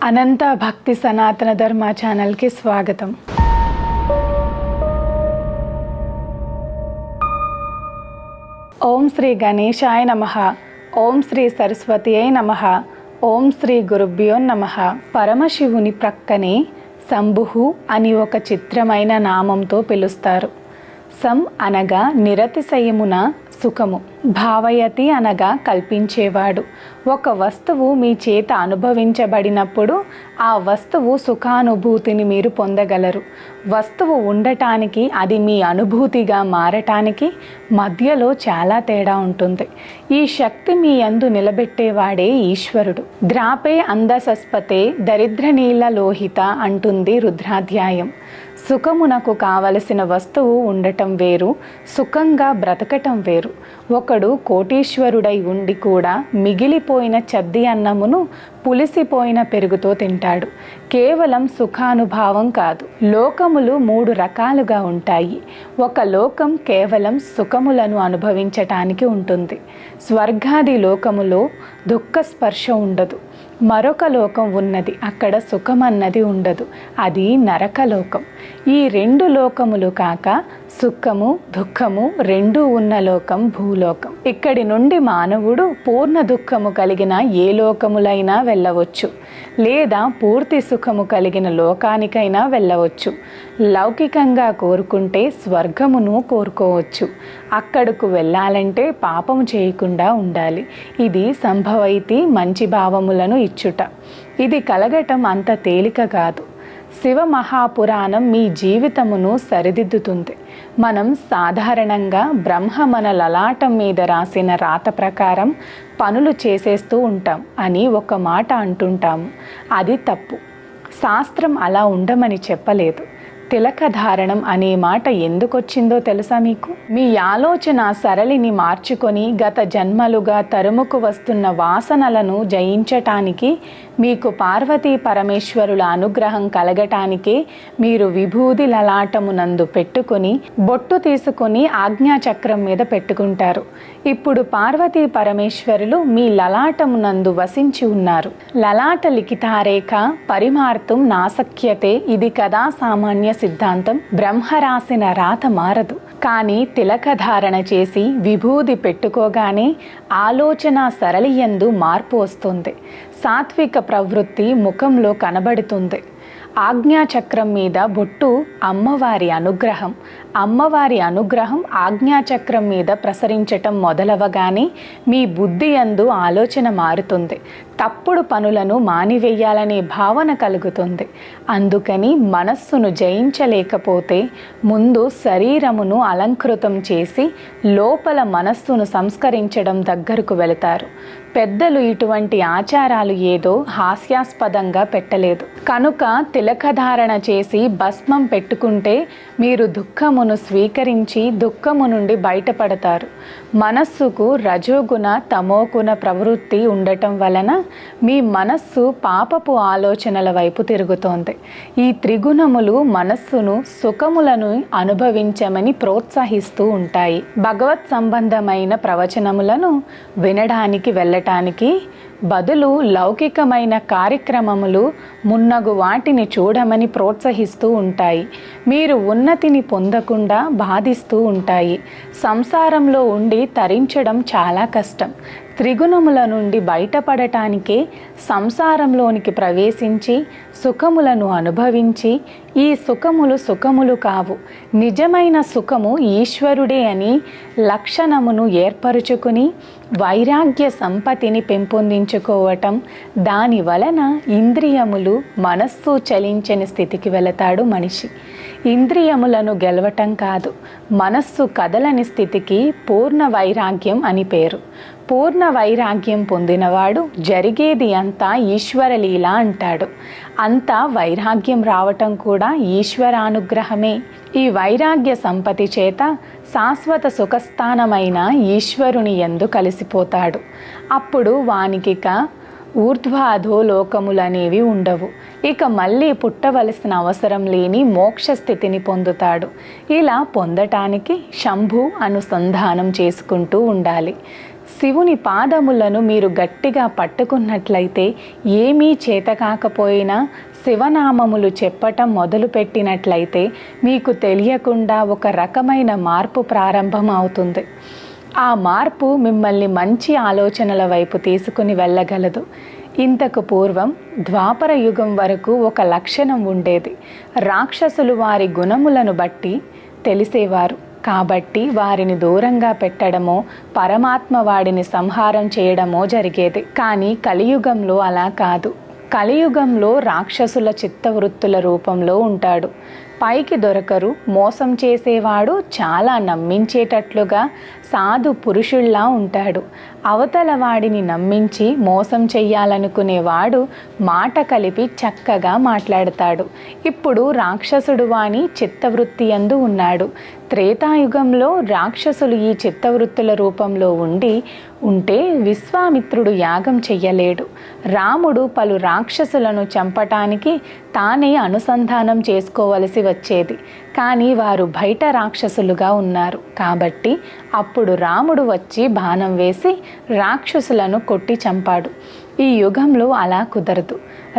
అనంత భక్తి సనాతన ధర్మ ఛానల్కి స్వాగతం. ఓం శ్రీ గణేశాయ నమః. ఓం శ్రీ సరస్వతియై నమః. ఓం శ్రీ గురుభ్యో నమః. పరమశివుని ప్రక్కనే శంభుః అని ఒక చిత్రమైన నామంతో పిలుస్తారు. సం అనగా నిరతిశయమున సుఖము, భావయతి అనగా కల్పించేవాడు. ఒక వస్తువు మీ చేత అనుభవించబడినప్పుడు ఆ వస్తువు సుఖానుభూతిని మీరు పొందగలరు. వస్తువు ఉండటానికి, అది మీ అనుభూతిగా మారటానికి మధ్యలో చాలా తేడా ఉంటుంది. ఈ శక్తి మీ యందు నిలబెట్టేవాడే ఈశ్వరుడు. ద్రాపే అందసస్పతే దరిద్రనీల లోహిత అంటుంది రుద్రాధ్యాయం. సుఖమునకు కావలసిన వస్తువు ఉండటం వేరు, సుఖంగా బ్రతకటం వేరు. ఒకడు కోటీశ్వరుడై ఉండి కూడా మిగిలిపోయిన చద్ది అన్నమును పులిసిపోయిన పెరుగుతో తింటాడు. కేవలం సుఖానుభావం కాదు. లోకములు 3 రకాలుగా ఉంటాయి. ఒక లోకం కేవలం సుఖములను అనుభవించటానికి ఉంటుంది. స్వర్గాది లోకములో దుఃఖ స్పర్శ ఉండదు. మరొక లోకం ఉన్నది, అక్కడ సుఖమన్నది ఉండదు. అది నరకలోకం. ఈ 2 లోకములు కాక సుఖము దుఃఖము 2 ఉన్న లోకం భూలోకం. ఇక్కడి నుండి మానవుడు పూర్ణ దుఃఖము కలిగిన ఏ లోకములైనా వెళ్ళవచ్చు, లేదా పూర్తి సుఖము కలిగిన లోకానికైనా వెళ్ళవచ్చు. లౌకికంగా కోరుకుంటే స్వర్గమును కోరుకోవచ్చు. అక్కడకు వెళ్ళాలంటే పాపము చేయకుండా ఉండాలి. ఇది సంభవైతి మంచి భావములను ఇచ్చుట. ఇది కలగటం అంత తేలిక కాదు. శివ మహాపురాణం మీ జీవితమును సరిదిద్దుతుంది. మనం సాధారణంగా బ్రహ్మ మన లలాటం మీద రాసిన రాత ప్రకారం పనులు చేసేస్తూ ఉంటాం అని ఒక మాట అంటుంటాము. అది తప్పు. శాస్త్రం అలా ఉండమని చెప్పలేదు. తిలకధారణం అనే మాట ఎందుకొచ్చిందో తెలుసా మీకు? మీ ఆలోచన సరళిని మార్చుకొని గత జన్మలుగా తరుముకు వస్తున్న వాసనలను జయించటానికి, మీకు పార్వతీ పరమేశ్వరుల అనుగ్రహం కలగటానికే మీరు విభూది లలాటమునందు పెట్టుకొని బొట్టు తీసుకొని ఆజ్ఞాచక్రం మీద పెట్టుకుంటారు. ఇప్పుడు పార్వతీ పరమేశ్వరులు మీ లలాటమునందు వసించి ఉన్నారు. లలాట లిఖితారేఖ పరిమార్తం నాసక్యతే. ఇది కదా సామాన్య సిద్ధాంతం. బ్రహ్మ రాసిన రాత మారదు. కానీ తిలకధారణ చేసి విభూది పెట్టుకోగానే ఆలోచన సరళియందు మార్పు వస్తుంది. సాత్విక ప్రవృత్తి ముఖంలో కనబడుతుంది. ఆజ్ఞాచక్రం మీద బొట్టు అమ్మవారి అనుగ్రహం. అమ్మవారి అనుగ్రహం ఆజ్ఞాచక్రం మీద ప్రసరించటం మొదలవగానే మీ బుద్ధి యందు ఆలోచన మారుతుంది. తప్పుడు పనులను మానివేయాలనే భావన కలుగుతుంది. అందుకని మనస్సును జయించలేకపోతే ముందు శరీరమును అలంకృతం చేసి లోపల మనస్సును సంస్కరించడం దగ్గరకు వెళతారు. పెద్దలు ఇటువంటి ఆచారాలు ఏదో హాస్యాస్పదంగా పెట్టలేదు. కనుక తిలకధారణ చేసి భస్మం పెట్టుకుంటే మీరు దుఃఖమును స్వీకరించి దుఃఖము నుండి బయటపడతారు. మనస్సుకు రజోగుణ తమోగుణ ప్రవృత్తి ఉండటం వలన మీ మనస్సు పాపపు ఆలోచనల వైపు తిరుగుతోంది. ఈ త్రిగుణములు మనస్సును సుఖములను అనుభవించమని ప్రోత్సహిస్తూ ఉంటాయి. భగవత్ సంబంధమైన ప్రవచనములను వినడానికి వెళ్ళటానికి బదులు లౌకికమైన కార్యక్రమములు మున్నగు వాటిని చూడమని ప్రోత్సహిస్తూ ఉంటాయి. మీరు ఉన్నతిని పొందకుండా బాధిస్తూ ఉంటాయి. సంసారంలో ఉండి తరించడం చాలా కష్టం. త్రిగుణముల నుండి బయటపడటానికే సంసారంలోనికి ప్రవేశించి సుఖములను అనుభవించి, ఈ సుఖములు సుఖములు కావు, నిజమైన సుఖము ఈశ్వరుడే అని లక్షణమును ఏర్పరుచుకుని వైరాగ్య సంపత్తిని పెంపొందించుకోవటం. దాని వలన ఇంద్రియములు మనస్సు చలించని స్థితికి వెళతాడు మనిషి. ఇంద్రియములను గెలవటం కాదు, మనస్సు కదలని స్థితికి పూర్ణ వైరాగ్యం అని పేరు. పూర్ణ వైరాగ్యం పొందినవాడు జరిగేది అంతా ఈశ్వరలీల అంటాడు. అంతా వైరాగ్యం రావటం కూడా ఈశ్వరానుగ్రహమే. ఈ వైరాగ్య సంపత్తి చేత శాశ్వత సుఖస్థానమైన ఈశ్వరుని యందు కలిసిపోతాడు. అప్పుడు వానికిక ఊర్ధ్వాధో లోకములనేవి ఉండవు. ఇక మళ్ళీ పుట్టవలసిన అవసరం లేని మోక్ష స్థితిని పొందుతాడు. ఇలా పొందటానికి శంభు అనుసంధానం చేసుకుంటూ ఉండాలి. శివుని పాదములను మీరు గట్టిగా పట్టుకున్నట్లయితే ఏమీ చేత కాకపోయినా శివనామములు చెప్పటం మొదలుపెట్టినట్లయితే మీకు తెలియకుండా ఒక రకమైన మార్పు ప్రారంభం అవుతుంది. ఆ మార్పు మిమ్మల్ని మంచి ఆలోచనల వైపు తీసుకుని వెళ్ళగలదు. ఇంతకు పూర్వం ద్వాపర యుగం వరకు ఒక లక్షణం ఉండేది. రాక్షసులు వారి గుణములను బట్టి తెలిసేవారు కాబట్టి వారిని దూరంగా పెట్టడమో పరమాత్మ వాడిని సంహారం చేయడమో జరిగేది. కానీ కలియుగంలో అలా కాదు. కలియుగంలో రాక్షసుల చిత్తవృత్తుల రూపంలో ఉంటాడు. పైకి దొరకరు, మోసం చేసేవాడు చాలా నమ్మించేటట్లుగా సాధు పురుషుల్లా ఉంటాడు. అవతల వాడిని నమ్మించి మోసం చెయ్యాలనుకునేవాడు మాట కలిపి చక్కగా మాట్లాడతాడు. ఇప్పుడు రాక్షసుడు వాని చిత్తవృత్తి యందు ఉన్నాడు. త్రేతాయుగంలో రాక్షసులు ఈ చిత్తవృత్తుల రూపంలో ఉంటే విశ్వామిత్రుడు యాగం చెయ్యలేడు. రాముడు పలు రాక్షసులను చంపటానికి తానే అనుసంధానం చేసుకోవలసి వచ్చేది. కానీ వారు బయట రాక్షసులుగా ఉన్నారు కాబట్టి అప్పుడు రాముడు వచ్చి బాణం వేసి రాక్షసులను కొట్టి చంపాడు. ఈ యుగంలో అలా కుదరదు.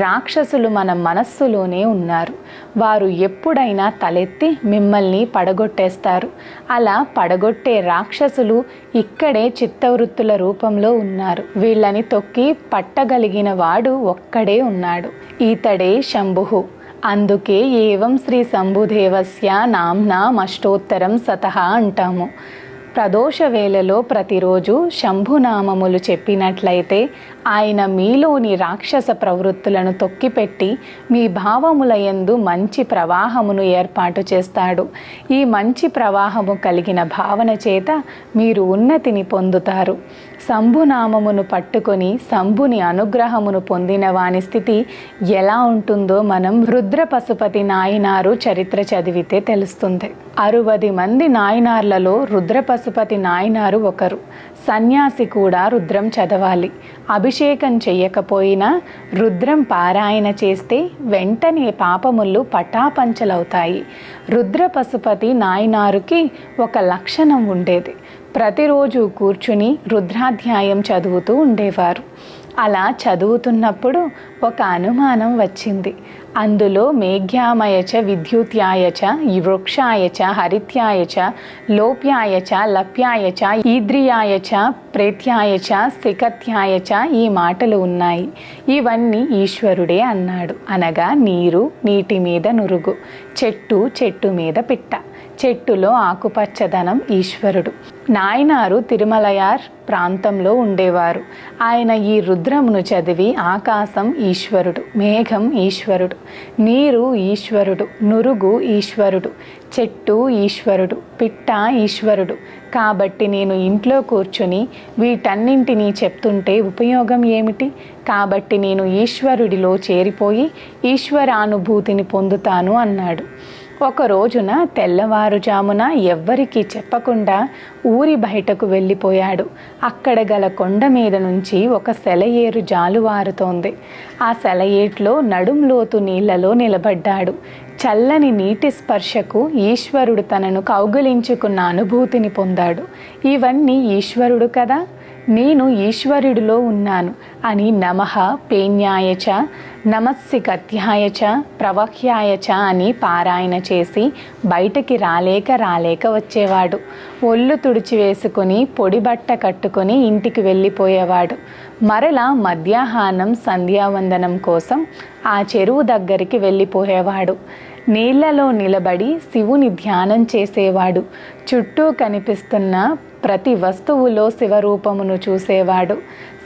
రాక్షసులు మన మనస్సులోనే ఉన్నారు. వారు ఎప్పుడైనా తలెత్తి మిమ్మల్ని పడగొట్టేస్తారు. అలా పడగొట్టే రాక్షసులు ఇక్కడే చిత్తవృత్తుల రూపంలో ఉన్నారు. వీళ్ళని తొక్కి పట్టగలిగిన వాడు ఒక్కడే ఉన్నాడు. ఈతడే శంభుః. అందుకే ఏవం శ్రీ శంభుదేవస్య నామ్నామష్టోత్తరం శతః అంటాము. ప్రదోష వేళలో ప్రతిరోజు శంభునామములు చెప్పినట్లయితే ఆయన మీలోని రాక్షస ప్రవృత్తులను తొక్కిపెట్టి మీ భావముల యందు మంచి ప్రవాహమును ఏర్పాటు చేస్తాడు. ఈ మంచి ప్రవాహము కలిగిన భావన చేత మీరు ఉన్నతిని పొందుతారు. శంభునామమును పట్టుకొని శంభుని అనుగ్రహమును పొందిన వాని స్థితి ఎలా ఉంటుందో మనం రుద్ర పశుపతి నాయనారు చరిత్ర చదివితే తెలుస్తుంది. 60 మంది నాయనార్లలో రుద్ర పశుపతి నాయనారు ఒకరు. సన్యాసి కూడా రుద్రం చదవాలి. అభిషేకం చెయ్యకపోయినా రుద్రం పారాయణ చేస్తే వెంటనే పాపములు పటాపంచలవుతాయి. రుద్ర పశుపతి నాయనారుకి ఒక లక్షణం ఉండేది. ప్రతిరోజు కూర్చుని రుద్రాధ్యాయం చదువుతూ ఉండేవారు. అలా చదువుతున్నప్పుడు ఒక అనుమానం వచ్చింది. అందులో మేఘ్యామయచ విద్యుత్యాయచ వృక్షాయచ హరిత్యాయచ లోప్యాయచ లప్యాయచ ఈద్రియాయచ ప్రేత్యాయచ సికత్యాయచ ఈ మాటలు ఉన్నాయి. ఇవన్నీ ఈశ్వరుడే అన్నాడు. అనగా నీరు, నీటి మీద నురుగు, చెట్టు మీద పిట్ట, చెట్టులో ఆకుపచ్చదనం ఈశ్వరుడు. నాయనారు తిరుమలయార్ ప్రాంతంలో ఉండేవారు. ఆయన ఈ రుద్రమును చదివి ఆకాశం ఈశ్వరుడు, మేఘం ఈశ్వరుడు, నీరు ఈశ్వరుడు, నురుగు ఈశ్వరుడు, చెట్టు ఈశ్వరుడు, పిట్ట ఈశ్వరుడు. కాబట్టి నేను ఇంట్లో కూర్చుని వీటన్నింటినీ చెప్తుంటే ఉపయోగం ఏమిటి? కాబట్టి నేను ఈశ్వరుడిలో చేరిపోయి ఈశ్వరానుభూతిని పొందుతాను అన్నాడు. ఒక రోజున తెల్లవారుజామున ఎవ్వరికీ చెప్పకుండా ఊరి బయటకు వెళ్ళిపోయాడు. అక్కడ గల కొండ మీద నుంచి ఒక సెలయేరు జాలువారుతోంది. ఆ సెలయేట్లో నడుంలోతు నీళ్లలో నిలబడ్డాడు. చల్లని నీటి స్పర్శకు ఈశ్వరుడు తనను కౌగిలించుకున్న అనుభూతిని పొందాడు. ఇవన్నీ ఈశ్వరుడు కదా, నేను ఈశ్వరుడిలో ఉన్నాను అని నమః పేన్యాయచ నమస్సికత్యాయచ ప్రవహ్యాయచ అని పారాయణ చేసి బయటికి రాలేక వచ్చేవాడు. ఒళ్ళు తుడిచివేసుకుని పొడిబట్ట కట్టుకొని ఇంటికి వెళ్ళిపోయేవాడు. మరలా మధ్యాహ్నం సంధ్యావందనం కోసం ఆ చెరువు దగ్గరికి వెళ్ళిపోయేవాడు. నీళ్లలో నిలబడి శివుని ధ్యానం చేసేవాడు. చుట్టూ కనిపిస్తున్న ప్రతి వస్తువులో శివరూపమును చూసేవాడు.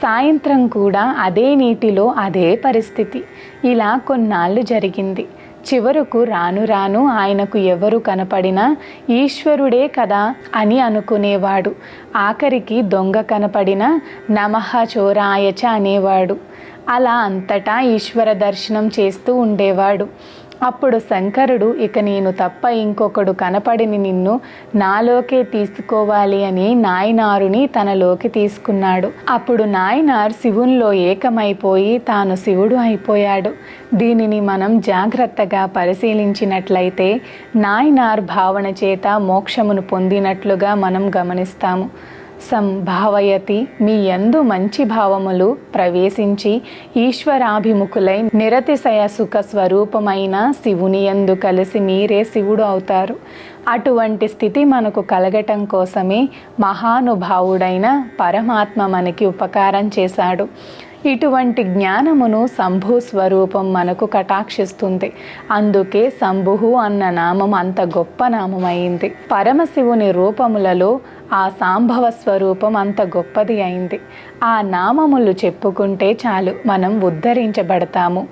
సాయంత్రం కూడా అదే నీటిలో అదే పరిస్థితి. ఇలా కొన్నాళ్ళు జరిగింది. చివరకు రాను ఆయనకు ఎవరు కనపడినా ఈశ్వరుడే కదా అని అనుకునేవాడు. ఆఖరికి దొంగ కనపడినా నమః చోరాయచ అనేవాడు. అలా అంతటా ఈశ్వర దర్శనం చేస్తూ ఉండేవాడు. అప్పుడు శంకరుడు, ఇక నేను తప్ప ఇంకొకడు కనపడిని నిన్ను నాలోకే తీసుకోవాలి అని నాయనారుని తనలోకి తీసుకున్నాడు. అప్పుడు నాయనార్ శివునిలో ఏకమైపోయి తాను శివుడు అయిపోయాడు. దీనిని మనం జాగ్రత్తగా పరిశీలించినట్లయితే నాయనార్ భావన చేత మోక్షమును పొందినట్లుగా మనం గమనిస్తాము. సంభావయతి, మీ యందు మంచి భావములు ప్రవేశించి ఈశ్వరాభిముఖులై నిరతిశయ సుఖ స్వరూపమైన శివుని యందు కలిసి మీరే శివుడు అవుతారు. అటువంటి స్థితి మనకు కలగటం కోసమే మహానుభావుడైన పరమాత్మ మనకి ఉపకారం చేశాడు. ఇటువంటి జ్ఞానమును శంభు స్వరూపం మనకు కటాక్షిస్తుంది. అందుకే శంభు అన్న నామం అంత గొప్ప నామమైంది. పరమశివుని రూపములలో ఆ సాంభవ స్వరూపం అంత గొప్పది అయింది. ఆ నామములు చెప్పుకుంటే చాలు, మనం ఉద్ధరించబడతాము.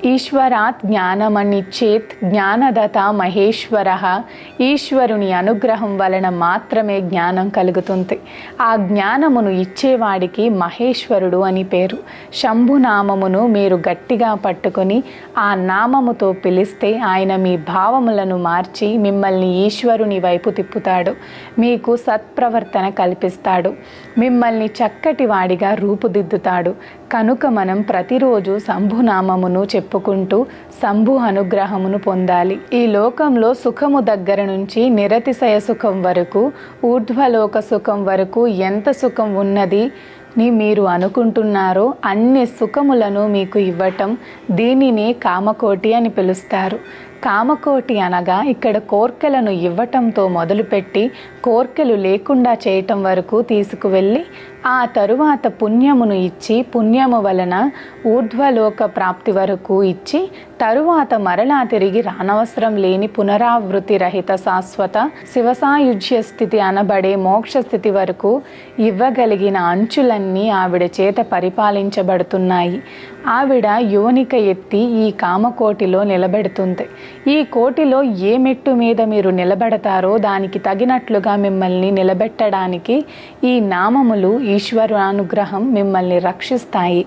ఈశ్వరాత్ జ్ఞానమనిచ్చేత్ జ్ఞానదత మహేశ్వర. ఈశ్వరుని అనుగ్రహం వలన మాత్రమే జ్ఞానం కలుగుతుంది. ఆ జ్ఞానమును ఇచ్చేవాడికి మహేశ్వరుడు అని పేరు. శంభునామమును మీరు గట్టిగా పట్టుకొని ఆ నామముతో పిలిస్తే ఆయన మీ భావములను మార్చి మిమ్మల్ని ఈశ్వరుని వైపు తిప్పుతాడు. మీకు సత్ప్రవర్తన కల్పిస్తాడు. మిమ్మల్ని చక్కటి వాడిగా రూపుదిద్దుతాడు. కనుక మనం ప్రతిరోజు శంభునామమును చెప్పుకుంటూ శంభు అనుగ్రహమును పొందాలి. ఈ లోకంలో సుఖము దగ్గర నుంచి నిరతిశయ సుఖం వరకు, ఊర్ధ్వలోక సుఖం వరకు ఎంత సుఖం ఉన్నది ని మీరు అనుకుంటున్నారో అన్ని సుఖములను మీకు ఇవ్వటం, దీనినే కామకోటి అని పిలుస్తారు. కామకోటి అనగా ఇక్కడ కోర్కెలను ఇవ్వటంతో మొదలుపెట్టి కోర్కెలు లేకుండా చేయటం వరకు తీసుకువెళ్ళి ఆ తరువాత పుణ్యమును ఇచ్చి పుణ్యము వలన ఊర్ధ్వలోక ప్రాప్తి వరకు ఇచ్చి తరువాత మరలా తిరిగి రానవసరం లేని పునరావృతి రహిత శాశ్వత శివసాయుజ్య స్థితి అనబడే మోక్ష స్థితి వరకు ఇవ్వగలిగిన అంచులన్నీ ఆవిడ చేత పరిపాలించబడుతున్నాయి. ఆవిడ యోనిక ఎత్తి ఈ కామకోటిలో నిలబెడుతుంది. ఈ కోటిలో ఏ మెట్టు మీద మీరు నిలబెడతారో దానికి తగినట్లుగా మిమ్మల్ని నిలబెట్టడానికి ఈ నామములు ఈశ్వరానుగ్రహం మిమ్మల్ని రక్షిస్తాయి.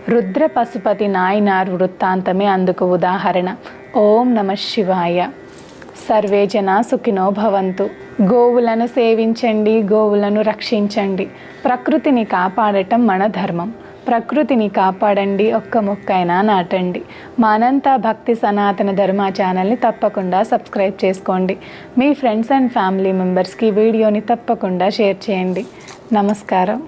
రుద్ర పశుపతి నాయనార్ వృత్తాంతమే అందుకు ఉదాహరణ. ఓం నమః శివాయ. సర్వే జనా సుఖినో భవంతు. గోవులను సేవించండి, గోవులను రక్షించండి. ప్రకృతిని కాపాడటం మన ధర్మం. ప్రకృతిని కాపాడండి, ఒక్క మొక్కైనా నాటండి. మానంతా భక్తి సనాతన ధర్మ ఛానల్ని తప్పకుండా సబ్స్క్రైబ్ చేసుకోండి. మీ ఫ్రెండ్స్ అండ్ ఫ్యామిలీ మెంబర్స్కి వీడియోని తప్పకుండా షేర్ చేయండి. నమస్కారం.